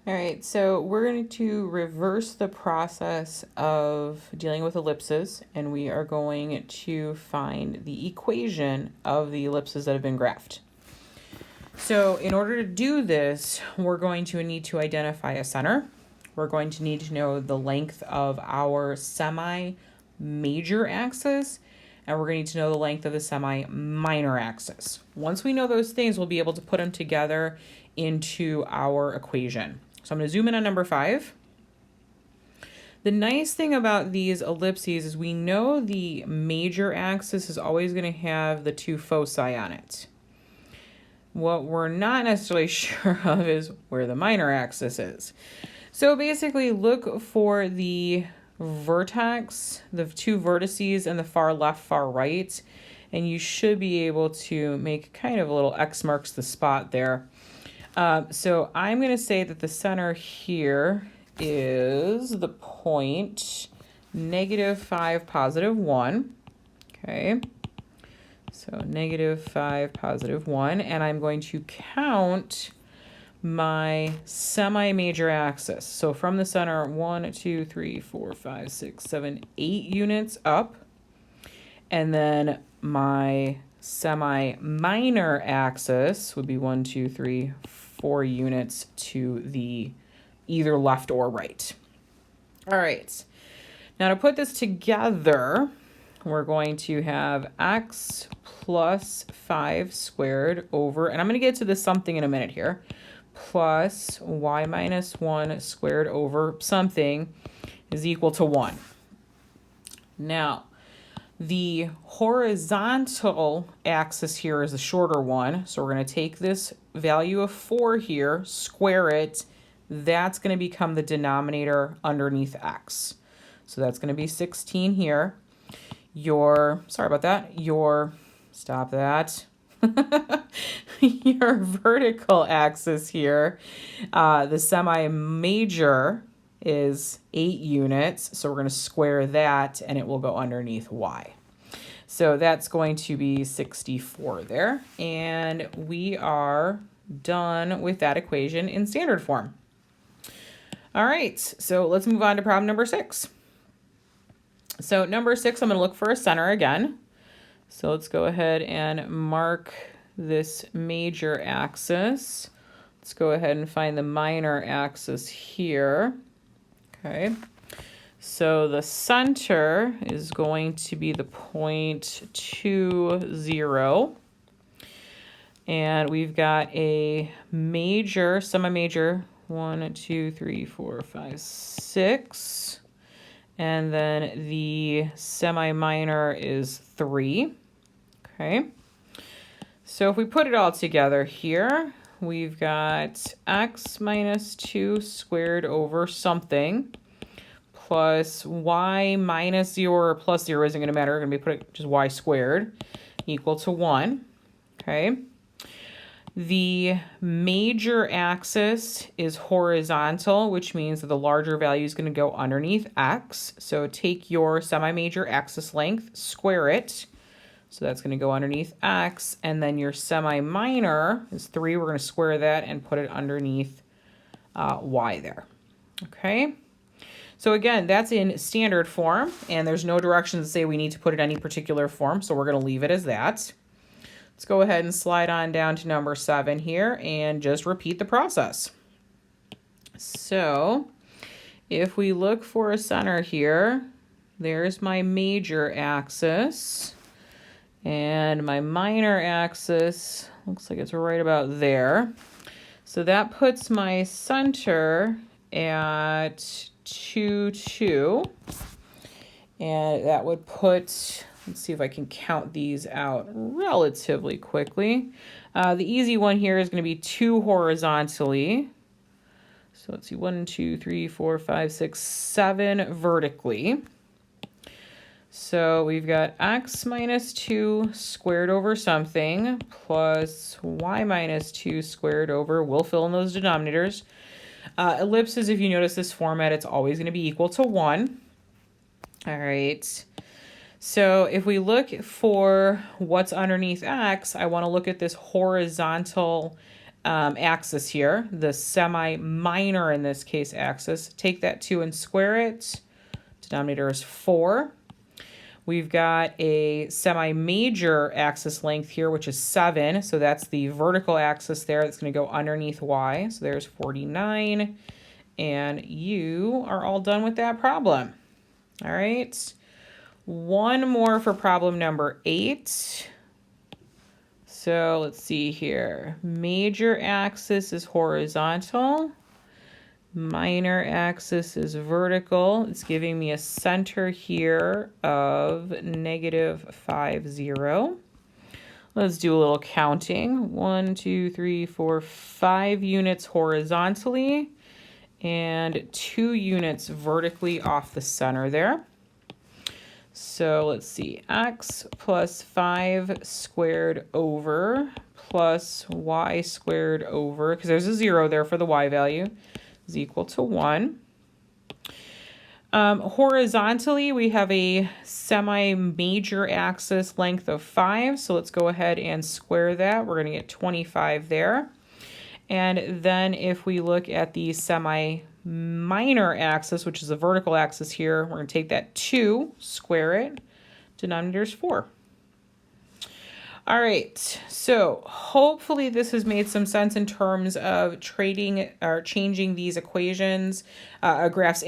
All right, so we're going to reverse the process of dealing with ellipses, and we are going to find the equation of the ellipses that have been graphed. So in order to do this, we're going to need to identify a center. We're going to need to know the length of our semi-major axis, and we're going to need to know the length of the semi-minor axis. Once we know those things, we'll be able to put them together into our equation. So I'm going to zoom in on number 5. The nice thing about these ellipses is we know the major axis is always going to have the two foci on it. What we're not necessarily sure of is where the minor axis is. So basically look for the vertex, the two vertices in the far left, far right, and you should be able to make kind of a little X marks the spot there. So I'm going to say that the center here is the point -5, +1. Okay. So -5, +1. And I'm going to count my semi-major axis. So from the center, 1, 2, 3, 4, 5, 6, 7, 8 units up. And then my semi-minor axis would be 1, 2, 3, 4 units to the either left or right. All right. Now to put this together, we're going to have x plus 5 squared over, and I'm going to get to this something in a minute here, plus y minus 1 squared over something is equal to 1. Now, the horizontal axis here is the shorter one, so we're going to take this value of 4 here, square it. That's going to become the denominator underneath x. So that's going to be 16 here. Stop that. Your vertical axis here, the semi-major is 8 units, so we're going to square that and it will go underneath y. So that's going to be 64 there, and we are done with that equation in standard form. All right, so let's move on to problem number 6. So number 6, I'm going to look for a center again. So let's go ahead and mark this major axis. Let's go ahead and find the minor axis here. Okay, so the center is going to be the point 2, 0. And we've got a major, semi-major, 1, 2, 3, 4, 5, 6. And then the semi-minor is 3. Okay. So if we put it all together here, we've got x minus 2 squared over something plus y minus 0 or plus 0 isn't going to matter. We're going to be putting just y squared equal to 1. Okay. The major axis is horizontal, which means that the larger value is going to go underneath x. So take your semi-major axis length, square it. So that's going to go underneath x. And then your semi-minor is 3. We're going to square that and put it underneath y there. Okay. So again, that's in standard form, and there's no directions to say we need to put it any particular form, so we're going to leave it as that. Let's go ahead and slide on down to number 7 here and just repeat the process. So if we look for a center here, there's my major axis, and my minor axis looks like it's right about there. So that puts my center at 2, 2, and that would put, let's see if I can count these out relatively quickly. The easy one here is going to be 2 horizontally. So let's see, 1, 2, 3, 4, 5, 6, 7 vertically. So we've got x minus 2 squared over something plus y minus 2 squared over, we'll fill in those denominators. Ellipses, if you notice this format, it's always going to be equal to 1. All right. So if we look for what's underneath x, I want to look at this horizontal axis here, the semi-minor in this case axis. Take that 2 and square it. Denominator is 4. We've got a semi-major axis length here, which is 7. So that's the vertical axis there. That's going to go underneath y. So there's 49. And you are all done with that problem. All right. One more for problem number 8. So let's see here. Major axis is horizontal. Minor axis is vertical. It's giving me a center here of -5, 0. Let's do a little counting. 1, 2, 3, 4, 5 units horizontally and 2 units vertically off the center there. So let's see, x plus 5 squared over plus y squared over, because there's a 0 there for the y value, is equal to 1. Horizontally, we have a semi-major axis length of 5, so let's go ahead and square that. We're going to get 25 there. And then if we look at the semi-minor axis, which is the vertical axis here, we're going to take that 2, square it, denominator is 4. All right, so hopefully this has made some sense in terms of trading or changing these equations, graphs